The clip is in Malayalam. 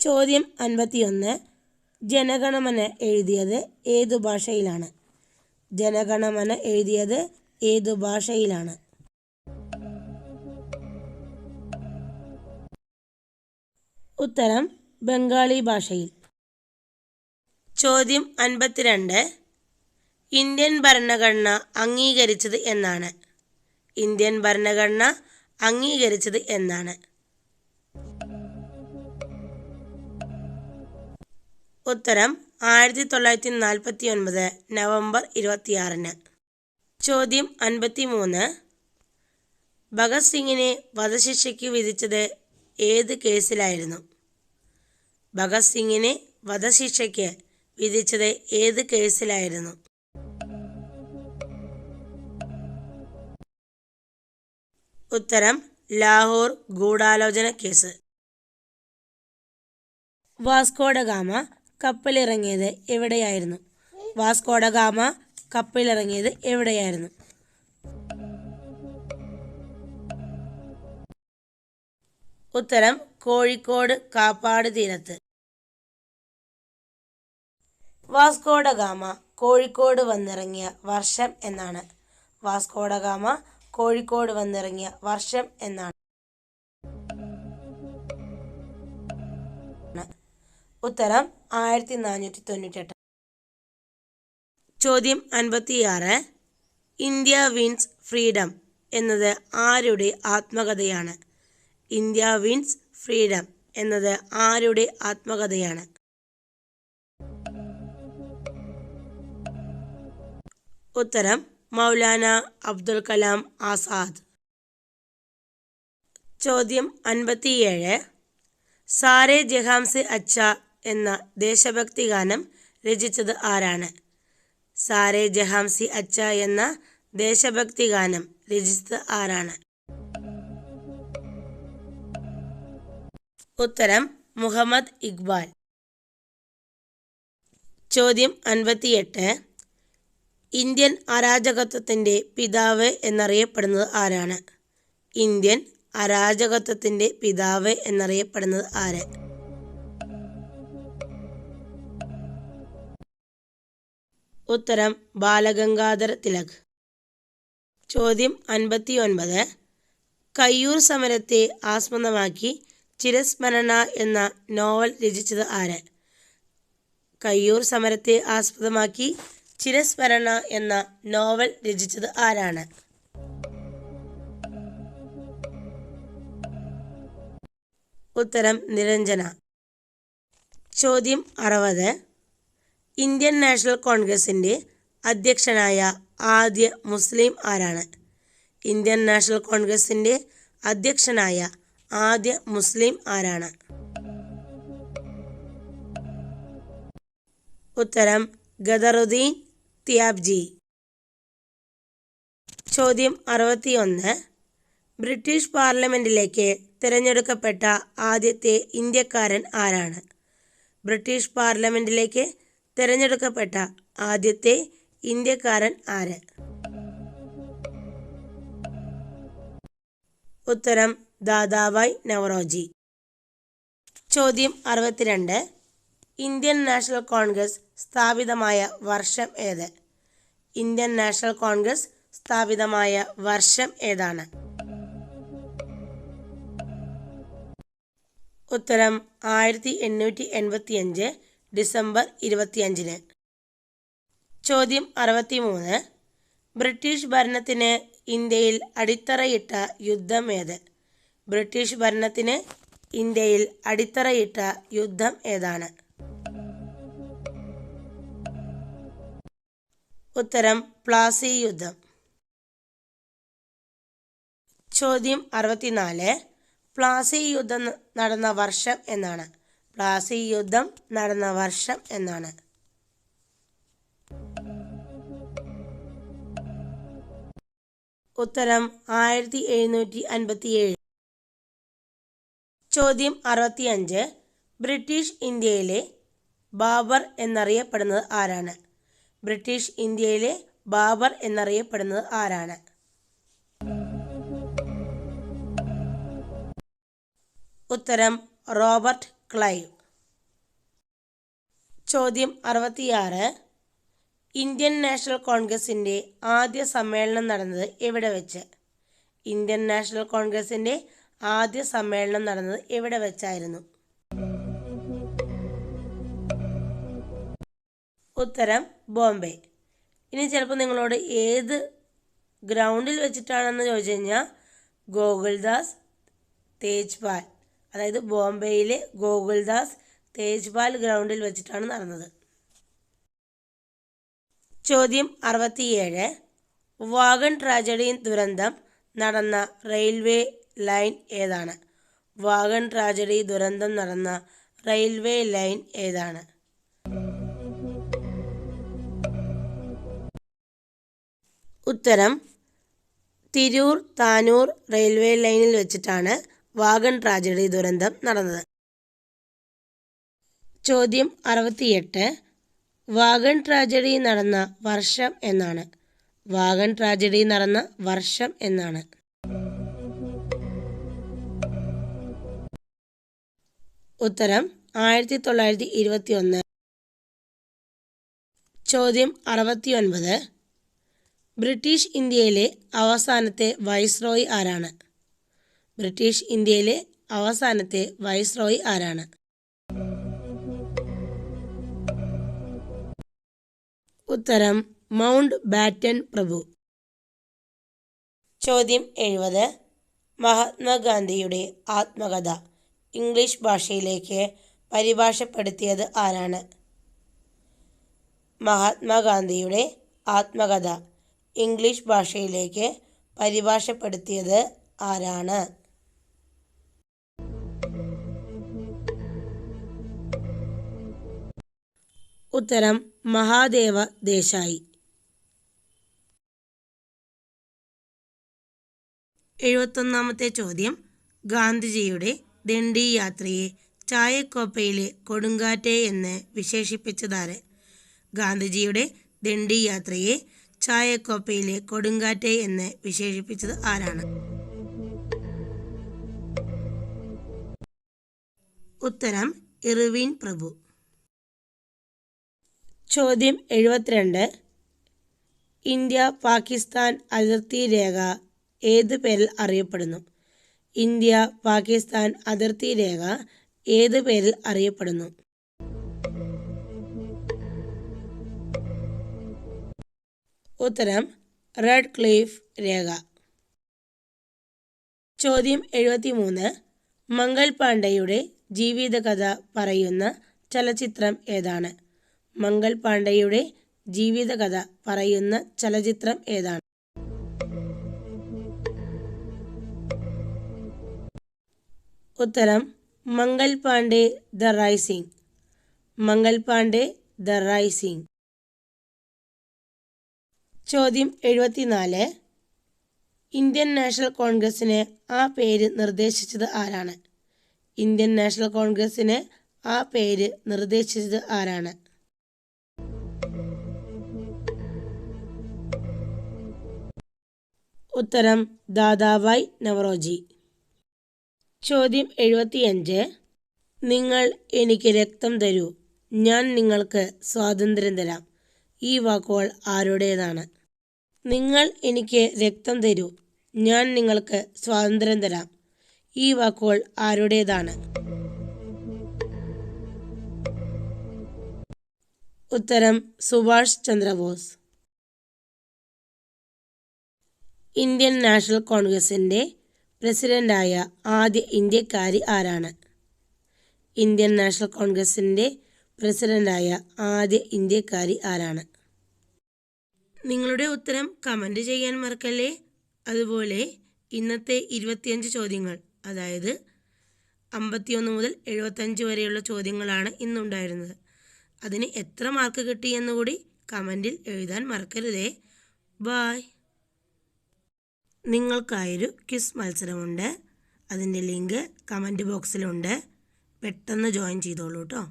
ചോദ്യം 51. ജനഗണമന എഴുതിയത് ഏതു ഭാഷയിലാണ്? ജനഗണമന എഴുതിയത് ഏതു ഭാഷയിലാണ്? ഉത്തരം ബംഗാളി ഭാഷയിൽ. ചോദ്യം 52. ഇന്ത്യൻ ഭരണഘടന അംഗീകരിച്ചത് എന്നാണ്? ഇന്ത്യൻ ഭരണഘടന അംഗീകരിച്ചത് എന്നാണ്? ഉത്തരം 1949 നവംബർ 26. ചോദ്യം 53. ഭഗത് സിംഗിനെ വധശിക്ഷയ്ക്ക് വിധിച്ചത് ഏത് കേസിലായിരുന്നു? ഭഗത് സിംഗിനെ വധശിക്ഷയ്ക്ക് വിധിച്ചത് ഏത് കേസിലായിരുന്നു? ഉത്തരം ലാഹോർ ഗൂഢാലോചന കേസ്. വാസ്കോ ഡ ഗാമ കപ്പലിറങ്ങിയത് എവിടെയായിരുന്നു? വാസ്കോ ഡ ഗാമ കപ്പലിറങ്ങിയത് എവിടെയായിരുന്നു? ഉത്തരം കോഴിക്കോട് കാപ്പാട് തീരത്ത്. വാസ്കോ ഡ ഗാമ കോഴിക്കോട് വന്നിറങ്ങിയ വർഷം എന്നാണ്? വാസ്കോ ഡ ഗാമ കോഴിക്കോട് വന്നിറങ്ങിയ വർഷം എന്നാണ്? ഉത്തരം 1498. ചോദ്യം 56. ഇന്ത്യ വിൻസ് ഫ്രീഡം എന്നത് ആരുടെ ആത്മകഥയാണ്? ഇന്ത്യ വിൻസ് ഫ്രീഡം എന്നത് ആരുടെ ആത്മകഥയാണ്? ഉത്തരം മൗലാന അബ്ദുൽ കലാം ആസാദ്. ചോദ്യം 57. സാരേ ജഹാം സെ അച്ഛ എന്ന ദേശഭക്തി ഗാനം രചിച്ചത് ആരാണ്? സാരേ ജഹാം സെ അച്ഛ എന്ന ദേശഭക്തി ഗാനം രചിച്ചത് ആരാണ്? ഉത്തരം മുഹമ്മദ് ഇഖ്ബാൽ. ചോദ്യം 58. ഇന്ത്യൻ അരാജകത്വത്തിൻ്റെ പിതാവ് എന്നറിയപ്പെടുന്നത് ആരാണ്? ഇന്ത്യൻ അരാജകത്വത്തിൻ്റെ പിതാവ് എന്നറിയപ്പെടുന്നത് ആര്? ഉത്തരം ബാലഗംഗാധര തിലക്. ചോദ്യം 59. കയ്യൂർ സമരത്തെ ആസ്പദമാക്കി ചിരസ്മരണ എന്ന നോവൽ രചിച്ചത് ആര്? കയ്യൂർ സമരത്തെ ആസ്പദമാക്കി ചിരസ്മരണ എന്ന നോവൽ രചിച്ചത് ആരാണ്? ഉത്തരം നിരഞ്ജന. ചോദ്യം 60. ഇന്ത്യൻ നാഷണൽ കോൺഗ്രസിൻ്റെ അധ്യക്ഷനായ ആദ്യ മുസ്ലിം ആരാണ്? ഇന്ത്യൻ നാഷണൽ കോൺഗ്രസിൻ്റെ അധ്യക്ഷനായ ആദ്യ മുസ്ലിം ആരാണ്? ഉത്തരം ഖദറുദ്ദീൻ തിയാബ്ജി. ചോദ്യം 61. ബ്രിട്ടീഷ് പാർലമെൻറ്റിലേക്ക് തിരഞ്ഞെടുക്കപ്പെട്ട ആദ്യത്തെ ഇന്ത്യക്കാരൻ ആരാണ്? ബ്രിട്ടീഷ് പാർലമെൻറ്റിലേക്ക് തിരഞ്ഞെടുക്കപ്പെട്ട ആദ്യത്തെ ഇന്ത്യക്കാരൻ ആര്? ഉത്തരം ദാദാഭായ് നവറോജി. ചോദ്യം 62. ഇന്ത്യൻ നാഷണൽ കോൺഗ്രസ് സ്ഥാപിതമായ വർഷം ഏത്? ഇന്ത്യൻ നാഷണൽ കോൺഗ്രസ് സ്ഥാപിതമായ വർഷം ഏതാണ്? ഉത്തരം 1885 ഡിസംബർ 25. ചോദ്യം 63. ബ്രിട്ടീഷ് ഭരണത്തിന് ഇന്ത്യയിൽ അടിത്തറയിട്ട യുദ്ധം ഏത്? ബ്രിട്ടീഷ് ഭരണത്തിന് ഇന്ത്യയിൽ അടിത്തറയിട്ട യുദ്ധം ഏതാണ്? ഉത്തരം പ്ലാസി യുദ്ധം. ചോദ്യം 64. പ്ലാസി യുദ്ധം നടന്ന വർഷം എന്നാണ്? പ്ലാസി യുദ്ധം നടന്ന വർഷം എന്നാണ്? ഉത്തരം 1757. ചോദ്യം 65. ബ്രിട്ടീഷ് ഇന്ത്യയിലെ ബാബർ എന്നറിയപ്പെടുന്നത് ആരാണ്? ബ്രിട്ടീഷ് ഇന്ത്യയിലെ ബാബർ എന്നറിയപ്പെടുന്നത് ആരാണ്? ഉത്തരം റോബർട്ട് ക്ലൈവ്. ചോദ്യം 66. ഇന്ത്യൻ നാഷണൽ കോൺഗ്രസിൻ്റെ ആദ്യ സമ്മേളനം നടന്നത് എവിടെ വെച്ച്? ഇന്ത്യൻ നാഷണൽ കോൺഗ്രസിൻ്റെ ആദ്യ സമ്മേളനം നടന്നത് എവിടെ വെച്ചായിരുന്നു? ഉത്തരം ബോംബെ. ഇനി ചിലപ്പോൾ നിങ്ങളോട് ഏത് ഗ്രൗണ്ടിൽ വെച്ചിട്ടാണെന്ന് ചോദിച്ചു കഴിഞ്ഞാൽ ഗോകുൽദാസ് തേജ്പാൽ, അതായത് ബോംബെയിലെ ഗോകുൽദാസ് തേജ്പാൽ ഗ്രൗണ്ടിൽ വെച്ചിട്ടാണ് നടന്നത്. ചോദ്യം 67. വാഗൺ ട്രാജഡി ദുരന്തം നടന്ന റെയിൽവേ ലൈൻ ഏതാണ്? വാഗൺ ട്രാജഡി ദുരന്തം നടന്ന റെയിൽവേ ലൈൻ ഏതാണ്? ഉത്തരം തിരൂർ താനൂർ റെയിൽവേ ലൈനിൽ വെച്ചിട്ടാണ് വാഗൺ ട്രാജഡി ദുരന്തം നടന്നത്. ചോദ്യം 68. വാഗൺ ട്രാജഡി നടന്ന വർഷം എന്നാണ്? വാഗൺ ട്രാജഡി നടന്ന വർഷം എന്നാണ്? ഉത്തരം 1921. ചോദ്യം 69. ബ്രിട്ടീഷ് ഇന്ത്യയിലെ അവസാനത്തെ വൈസ്രോയി ആരാണ്? ബ്രിട്ടീഷ് ഇന്ത്യയിലെ അവസാനത്തെ വൈസ്രോയി ആരാണ്? ഉത്തരം മൗണ്ട് ബാറ്റൻ പ്രഭു. ചോദ്യം 70. മഹാത്മാഗാന്ധിയുടെ ആത്മകഥ ഇംഗ്ലീഷ് ഭാഷയിലേക്ക് പരിഭാഷപ്പെടുത്തിയത് ആരാണ്? മഹാത്മാഗാന്ധിയുടെ ആത്മകഥ ഇംഗ്ലീഷ് ഭാഷയിലേക്ക് പരിഭാഷപ്പെടുത്തിയത് ആരാണ്? ഉത്തരം മഹാദേവ ദേശായി. 71. ചോദ്യം. ഗാന്ധിജിയുടെ ദണ്ഡി യാത്രയെ ചായക്കോപ്പയിലെ കൊടുങ്കാറ്റ് എന്ന് വിശേഷിപ്പിച്ചതാര്? ഗാന്ധിജിയുടെ ദണ്ഡി യാത്രയെ ചായക്കോപ്പയിലെ കൊടുങ്കാറ്റ് എന്ന് വിശേഷിപ്പിച്ചത് ആരാണ്? ഉത്തരം ഇർവിൻ പ്രഭു. ചോദ്യം 72. ഇന്ത്യ പാകിസ്ഥാൻ അതിർത്തി രേഖ ഏത് പേരിൽ അറിയപ്പെടുന്നു? ഇന്ത്യ പാകിസ്ഥാൻ അതിർത്തി രേഖ ഏത് പേരിൽ അറിയപ്പെടുന്നു? ഉത്തരം റെഡ് ക്ലിഫ് രേഖ. ചോദ്യം 73. മംഗൾ പാണ്ഡെയുടെ ജീവിതകഥ പറയുന്ന ചലച്ചിത്രം ഏതാണ്? മംഗൾ പാണ്ഡെയുടെ ജീവിതകഥ പറയുന്ന ചലച്ചിത്രം ഏതാണ്? ഉത്തരം Mangal Pandey the rising. Mangal Pandey the rising. ചോദ്യം 74. ഇന്ത്യൻ നാഷണൽ കോൺഗ്രസിന് ആ പേര് നിർദ്ദേശിച്ചത് ആരാണ്? ഇന്ത്യൻ നാഷണൽ കോൺഗ്രസിന് ആ പേര് നിർദ്ദേശിച്ചത് ആരാണ്? ഉത്തരം ദാദാഭായ് നവറോജി. ചോദ്യം 75. നിങ്ങൾ എനിക്ക് രക്തം തരൂ, ഞാൻ നിങ്ങൾക്ക് സ്വാതന്ത്ര്യം തരാം. ഈ വാക്കുകൾ ആരുടേതാണ്? നിങ്ങൾ എനിക്ക് രക്തം തരൂ, ഞാൻ നിങ്ങൾക്ക് സ്വാതന്ത്ര്യം തരാം. ഈ വാക്കുകൾ ആരുടേതാണ്? ഉത്തരം സുഭാഷ് ചന്ദ്രബോസ്. ഇന്ത്യൻ നാഷണൽ കോൺഗ്രസിൻ്റെ പ്രസിഡന്റായ ആദ്യ ഇന്ത്യക്കാരി ആരാണ്? ഇന്ത്യൻ നാഷണൽ കോൺഗ്രസിൻ്റെ പ്രസിഡന്റായ ആദ്യ ഇന്ത്യക്കാരി ആരാണ്? നിങ്ങളുടെ ഉത്തരം കമൻറ്റ് ചെയ്യാൻ മറക്കല്ലേ. അതുപോലെ ഇന്നത്തെ 25 ചോദ്യങ്ങൾ, അതായത് 51 മുതൽ 75 വരെയുള്ള ചോദ്യങ്ങളാണ് ഇന്നുണ്ടായിരുന്നത്. അതിന് എത്ര മാർക്ക് കിട്ടിയെന്നുകൂടി കമൻറ്റിൽ എഴുതാൻ മറക്കരുതേ. ബായ്. നിങ്ങൾക്കായൊരു ക്വിസ് മത്സരമുണ്ട്. അതിൻ്റെ ലിങ്ക് കമൻറ്റ് ബോക്സിലുണ്ട്. പെട്ടെന്ന് ജോയിൻ ചെയ്തോളൂ കേട്ടോ.